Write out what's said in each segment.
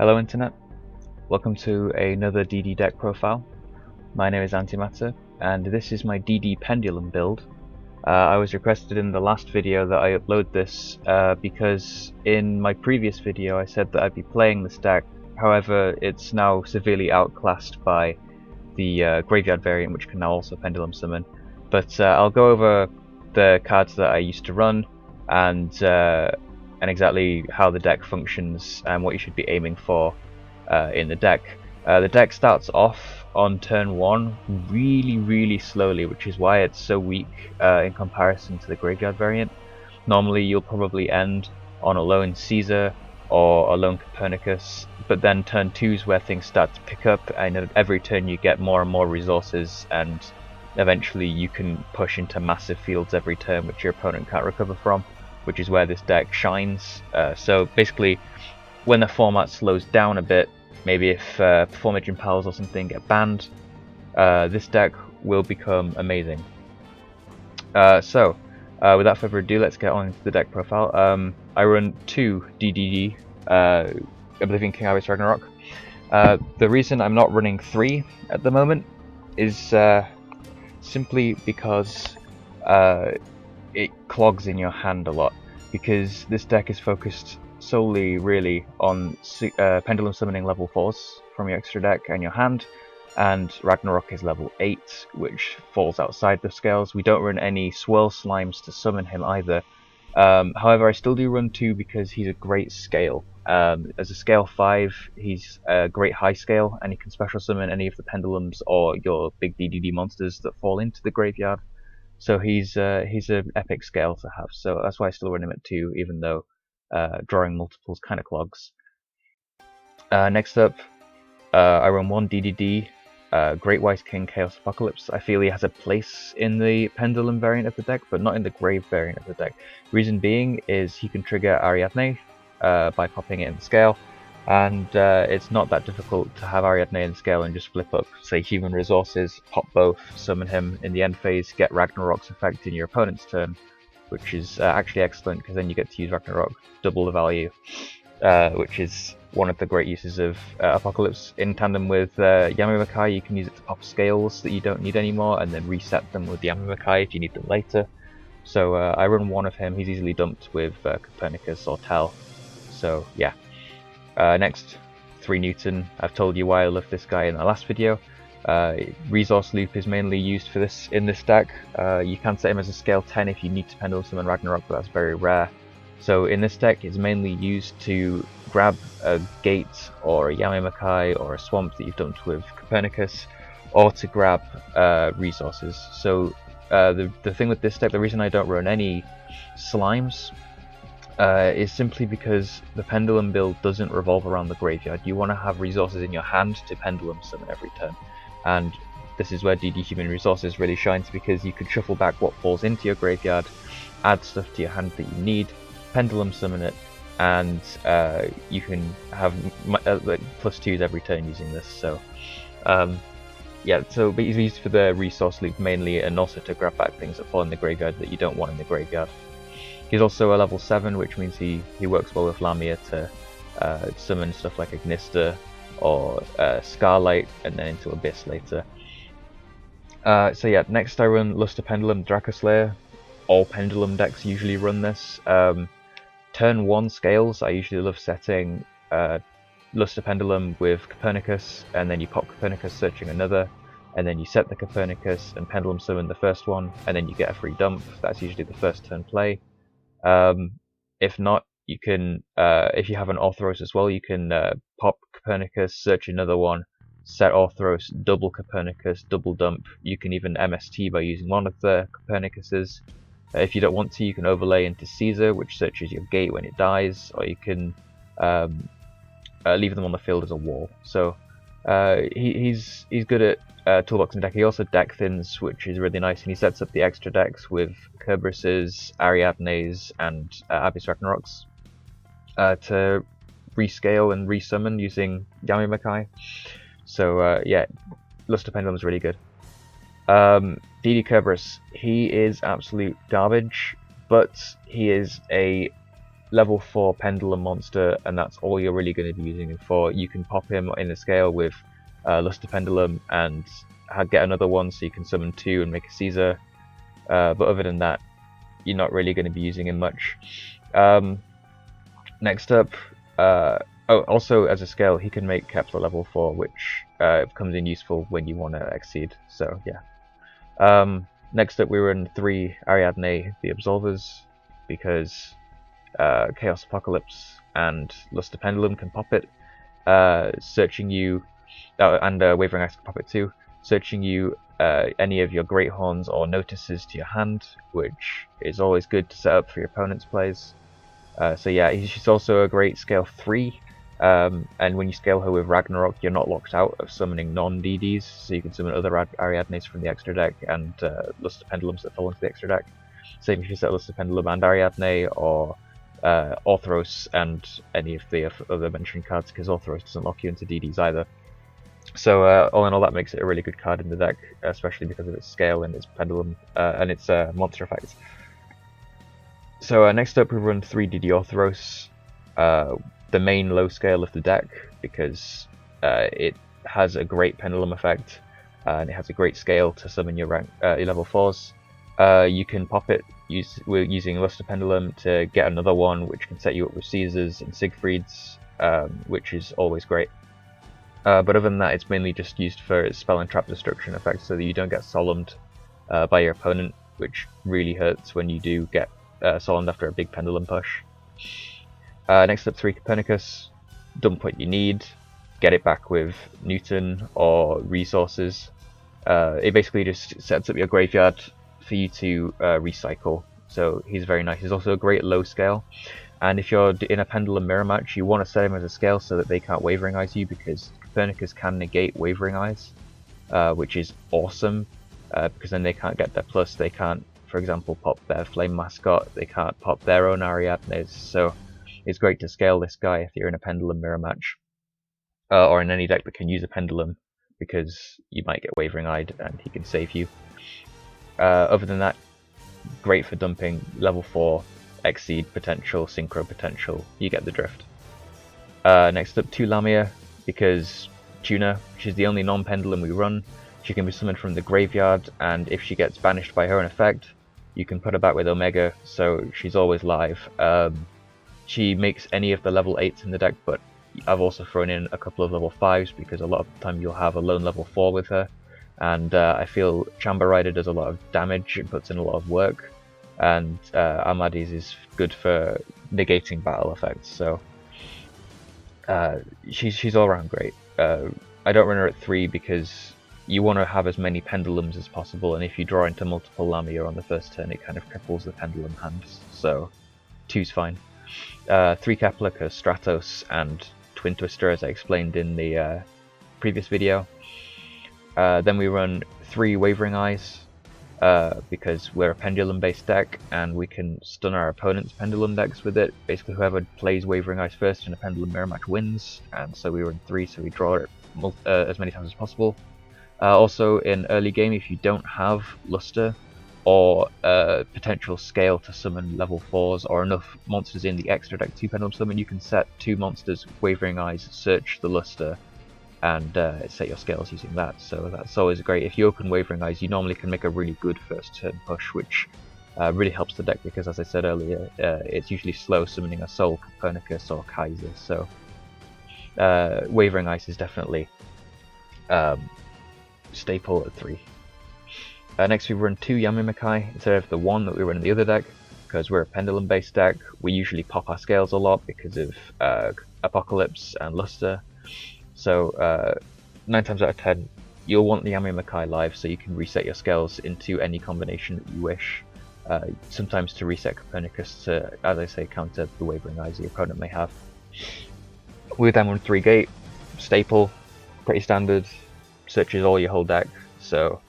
Hello Internet, welcome to another DD deck profile. My name is Antimatter and this is my DD Pendulum build. I was requested in the last video that I upload this because in my previous video I said that I'd be playing this deck, however it's now severely outclassed by the Graveyard variant, which can now also Pendulum summon. But I'll go over the cards that I used to run and exactly how the deck functions and what you should be aiming for in the deck. The deck starts off on turn 1 really slowly, which is why it's so weak in comparison to the Graveyard variant. Normally you'll probably end on a lone Caesar or a lone Copernicus, but then turn 2 is where things start to pick up, and every turn you get more and more resources, and eventually you can push into massive fields every turn which your opponent can't recover from, which is where this deck shines. So basically, when the format slows down a bit, maybe if Performage Pals or something get banned, this deck will become amazing. Without further ado, let's get on into the deck profile. I run 2 DDD, Oblivion King Abyss Ragnarok. The reason I'm not running 3 at the moment is simply because it clogs in your hand a lot, because this deck is focused solely really on Pendulum summoning level 4s from your extra deck and your hand, and Ragnarok is level 8, which falls outside the scales. We don't run any swirl slimes to summon him either. However, I still do run 2 because he's a great scale. As a scale 5, he's a great high scale, and he can special summon any of the Pendulums or your big DDD monsters that fall into the graveyard. So he's an epic scale to have. So that's why I still run him at 2, even though drawing multiples kind of clogs. Next up, I run 1 DDD, Great Wise King Chaos Apocalypse. I feel he has a place in the Pendulum variant of the deck, but not in the Grave variant of the deck. Reason being is he can trigger Ariadne by popping it in the scale, and it's not that difficult to have Ariadne in the scale and just flip up, say, human resources, pop both, summon him in the end phase, get Ragnarok's effect in your opponent's turn, which is actually excellent because then you get to use Ragnarok double the value, which is one of the great uses of Apocalypse. In tandem with Yamimakai, you can use it to pop scales that you don't need anymore and then reset them with Yamimakai if you need them later. So I run 1 of him. He's easily dumped with Copernicus or Tel. So yeah. Next, 3 Newton. I've told you why I love this guy in the last video. Resource Loop is mainly used for this in this deck. You can set him as a scale 10 if you need to Pendulum summon Ragnarok, but that's very rare. So in this deck, it's mainly used to grab a Gate or a Yamimakai or a Swamp that you've dumped with Copernicus, or to grab resources. So the thing with this deck, the reason I don't run any slimes is simply because the Pendulum build doesn't revolve around the graveyard. You want to have resources in your hand to Pendulum summon every turn, and this is where DD Human Resources really shines, because you can shuffle back what falls into your graveyard, add stuff to your hand that you need, Pendulum summon it, and you can have like +2s every turn using this. So yeah, so but it's used for the resource loop mainly, and also to grab back things that fall in the graveyard that you don't want in the graveyard. He's also a level 7, which means he works well with Lamia to summon stuff like Agnista or Scarlight, and then into Abyss later. So yeah, next I run Luster Pendulum Dracoslayer. All Pendulum decks usually run this. Turn 1 scales, I usually love setting Luster Pendulum with Copernicus, and then you pop Copernicus searching another, and then you set the Copernicus and Pendulum summon the first one, and then you get a free dump. That's usually the first turn play. If not, you can, if you have an Orthros as well, you can pop Copernicus, search another one, set Orthros, double Copernicus, double dump. You can even MST by using one of the Copernicuses. If you don't want to, you can overlay into Caesar, which searches your Gate when it dies, or you can leave them on the field as a wall. So he's good at toolbox and deck. He also deck thins, which is really nice, and he sets up the extra decks with Kerberos, Ariadnes, and Abyss Ragnaroks to rescale and resummon using Yamimakai. So yeah, Luster Pendulum is really good. DD Kerberos, he is absolute garbage, but he is a level 4 Pendulum monster, and that's all you're really going to be using him for. You can pop him in a scale with Luster Pendulum and get another one so you can summon 2 and make a Caesar, but other than that, you're not really going to be using him much. Next up, also as a scale, he can make Kepler level 4, which comes in useful when you want to exceed, so yeah. Next up, we run 3 Ariadne the Absolvers, because Chaos Apocalypse and Luster Pendulum can pop it, searching you, and Wavering Ice can pop it too, searching you any of your Great Horns or Notices to your hand, which is always good to set up for your opponent's plays. So yeah, she's also a great scale 3, and when you scale her with Ragnarok, you're not locked out of summoning non-DDs, so you can summon other Ariadnes from the extra deck and Luster Pendulums that fall into the extra deck. Same if you set Luster Pendulum and Ariadne, or Orthros and any of the other mentioned cards, because Orthros doesn't lock you into DDs either. So all in all, that makes it a really good card in the deck, especially because of its scale and its Pendulum and its monster effects. So next up, we run 3 DD Orthros, the main low scale of the deck, because it has a great Pendulum effect and it has a great scale to summon your level 4s. You can pop it using Luster Pendulum to get another one, which can set you up with Caesars and Siegfrieds, which is always great. But other than that, it's mainly just used for its spell and trap destruction effects, so that you don't get solemned by your opponent, which really hurts when you do get solemned after a big Pendulum push. Next up, 3 Copernicus. Dump what you need, get it back with Newton or resources. It basically just sets up your graveyard for you to recycle, so he's very nice. He's also a great low scale, and if you're in a Pendulum mirror match, you want to set him as a scale so that they can't Wavering Eyes you, because Copernicus can negate Wavering Eyes, which is awesome, because then they can't get their plus. They can't, for example, pop their Flame Mascot, they can't pop their own Ariadnes, so it's great to scale this guy if you're in a Pendulum mirror match, or in any deck that can use a Pendulum, because you might get Wavering Eyed and he can save you. Other than that, great for dumping level 4, Exceed potential, Synchro potential, you get the drift. Next up, 2 Lamia, because Tuna, she's the only non-Pendulum we run. She can be summoned from the graveyard, and if she gets banished by her own effect, you can put her back with Omega, so she's always live. She makes any of the level 8s in the deck, but I've also thrown in a couple of level 5s, because a lot of the time you'll have a lone level 4 with her, and I feel Chamber Rider does a lot of damage and puts in a lot of work, and Armades is good for negating battle effects, so she's all around great. I don't run her at 3 because you want to have as many Pendulums as possible, and if you draw into multiple Lamia on the first turn, it kind of cripples the Pendulum hands, so 2's fine. 3 Kepler because Stratos and Twin Twister, as I explained in the previous video. Then we run 3 Wavering Eyes, because we're a Pendulum based deck and we can stun our opponent's Pendulum decks with it. Basically whoever plays Wavering Eyes first in a Pendulum mirror match wins, and so we run 3 so we draw it as many times as possible. Also in early game, if you don't have Luster or potential scale to summon level 4s or enough monsters in the extra deck to Pendulum summon, you can set 2 monsters Wavering Eyes, search the Luster, and set your scales using that, so that's always great. If you open Wavering Eyes, you normally can make a really good first turn push, which really helps the deck, because as I said earlier, it's usually slow summoning a Soul, Copernicus or Kaiser, so Wavering Eyes is definitely staple at 3. Next we run 2 Yamimakai instead of the 1 that we run in the other deck, because we're a Pendulum based deck. We usually pop our scales a lot because of Apocalypse and Luster. So 9 times out of 10 you'll want the Yamimakai live so you can reset your scales into any combination that you wish. Sometimes to reset Copernicus to, as I say, counter the Wavering Eyes your opponent may have. We then run 3 Gate, staple, pretty standard, searches all your whole deck, so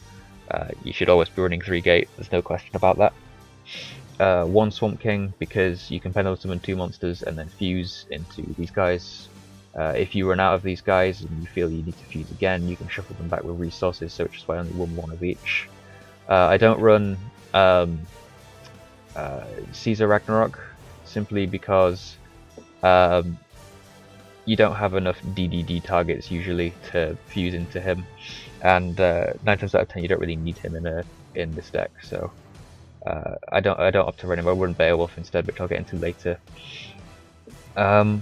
you should always be running 3 Gate, there's no question about that. 1 Swamp King, because you can Pendulum summon 2 monsters and then fuse into these guys. If you run out of these guys and you feel you need to fuse again, you can shuffle them back with resources, so it's just by only one of each. I don't run Caesar Ragnarok, simply because you don't have enough DDD targets usually to fuse into him, and 9 times out of 10 you don't really need him in this deck. So I don't opt to run him. I run Beowulf instead, which I'll get into later. 1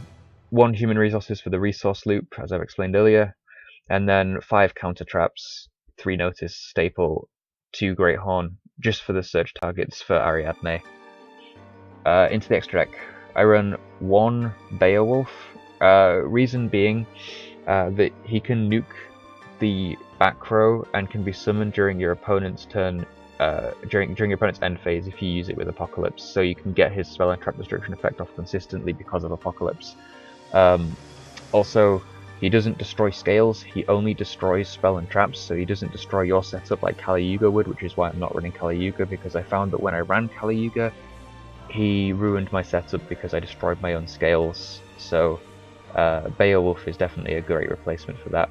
human resources for the resource loop, as I've explained earlier, and then 5 counter traps, 3 notice staple, 2 Great Horn, just for the search targets for Ariadne. Into the extra deck, I run 1 Beowulf. Reason being that he can nuke the back row and can be summoned during your opponent's turn, during your opponent's end phase if you use it with Apocalypse. So you can get his spell and trap destruction effect off consistently because of Apocalypse. Also, he doesn't destroy scales, he only destroys spell and traps, so he doesn't destroy your setup like Kali Yuga would, which is why I'm not running Kali Yuga, because I found that when I ran Kali Yuga, he ruined my setup because I destroyed my own scales. So Beowulf is definitely a great replacement for that.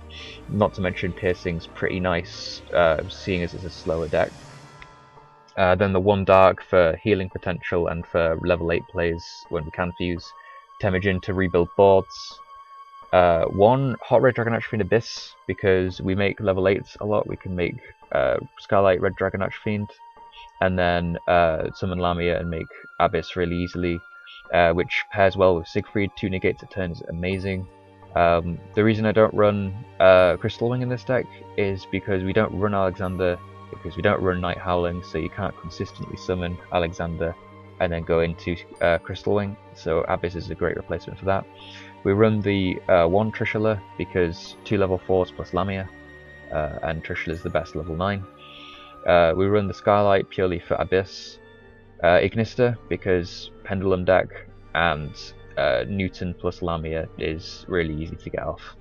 Not to mention Piercing's pretty nice, seeing as it's a slower deck. Then the 1 Dark for healing potential and for level 8 plays when we can fuse. Temujin to rebuild boards. 1 Hot Red Dragon Archfiend Abyss, because we make level 8s a lot. We can make Scarlight Red Dragon Archfiend, and then summon Lamia and make Abyss really easily, which pairs well with Siegfried. 2 negates a turn is amazing. The reason I don't run Crystal Wing in this deck is because we don't run Alexander, because we don't run Night Howling, so you can't consistently summon Alexander and then go into Crystal Wing, so Abyss is a great replacement for that. We run the 1 Trishula because 2 level 4s plus Lamia, and Trishula is the best level 9. We run the Scarlight purely for Abyss. Ignista because Pendulum deck, and Newton plus Lamia is really easy to get off.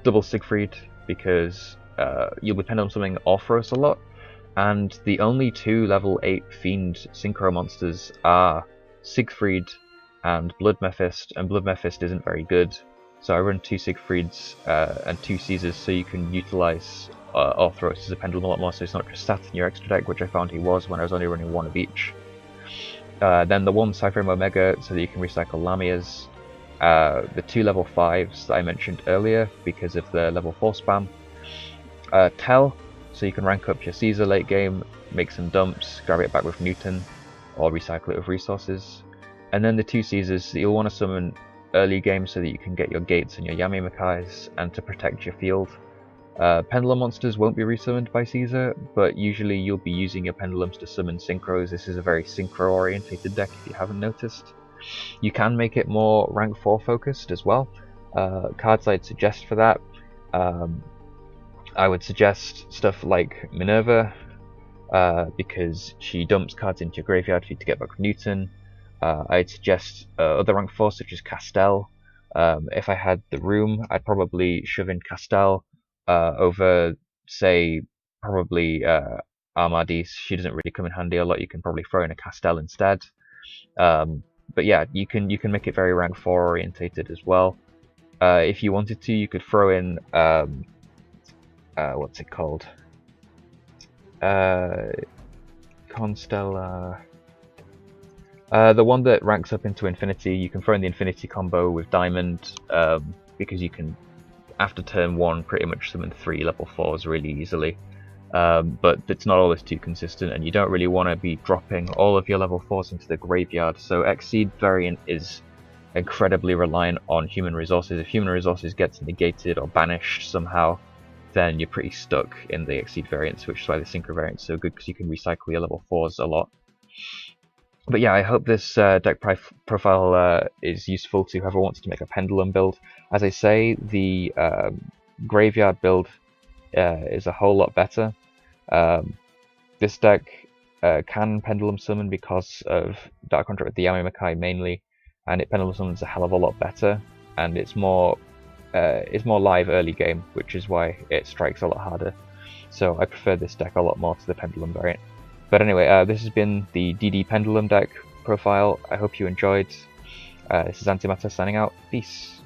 Double Siegfried because you'll be Pendulum summoning Orthros a lot, and the only 2 level 8 Fiend Synchro monsters are Siegfried and Blood Mephist, and Blood Mephist isn't very good, so I run 2 Siegfrieds and 2 Caesars, so you can utilize Orthros as a Pendulum a lot more, so it's not just sat in your extra deck, which I found he was when I was only running 1 of each. Then the 1 Cypher Omega, so that you can recycle Lamias. The 2 level 5s that I mentioned earlier because of the level 4 spam. Tell, so you can rank up your Caesar late game, make some dumps, grab it back with Newton, or recycle it with resources. And then the 2 Caesars that you'll want to summon early game so that you can get your gates and your Yami Makais, and to protect your field. Pendulum monsters won't be resummoned by Caesar, but usually you'll be using your Pendulums to summon Synchros. This is a very Synchro orientated deck if you haven't noticed. You can make it more rank 4 focused as well. Cards I'd suggest for that, I would suggest stuff like Minerva, because she dumps cards into your graveyard for you to get back with Newton. I'd suggest other rank 4 such as Castel. If I had the room, I'd probably shove in Castel over, say, probably Armades. She doesn't really come in handy a lot. You can probably throw in a Castel instead. But yeah, you can make it very rank 4 orientated as well. If you wanted to, you could throw in what's it called? Constella. The one that ranks up into Infinity. You can throw in the Infinity combo with Diamond, because you can, after turn 1, pretty much summon 3 level 4s really easily. But it's not always too consistent, and you don't really want to be dropping all of your level 4s into the graveyard. So Exceed variant is incredibly reliant on human resources. If human resources gets negated or banished somehow, then you're pretty stuck in the Exceed variants, which is why the Synchro variant is so good, because you can recycle your level 4s a lot. But yeah, I hope this deck profile is useful to whoever wants to make a Pendulum build. As I say, the graveyard build is a whole lot better. This deck can Pendulum summon because of Dark Contract with the Yami Makai mainly, and it Pendulum summons a hell of a lot better, and it's more live early game, which is why it strikes a lot harder. So I prefer this deck a lot more to the Pendulum variant. But anyway, this has been the DD Pendulum deck profile. I hope you enjoyed. This is Antimatter signing out. Peace.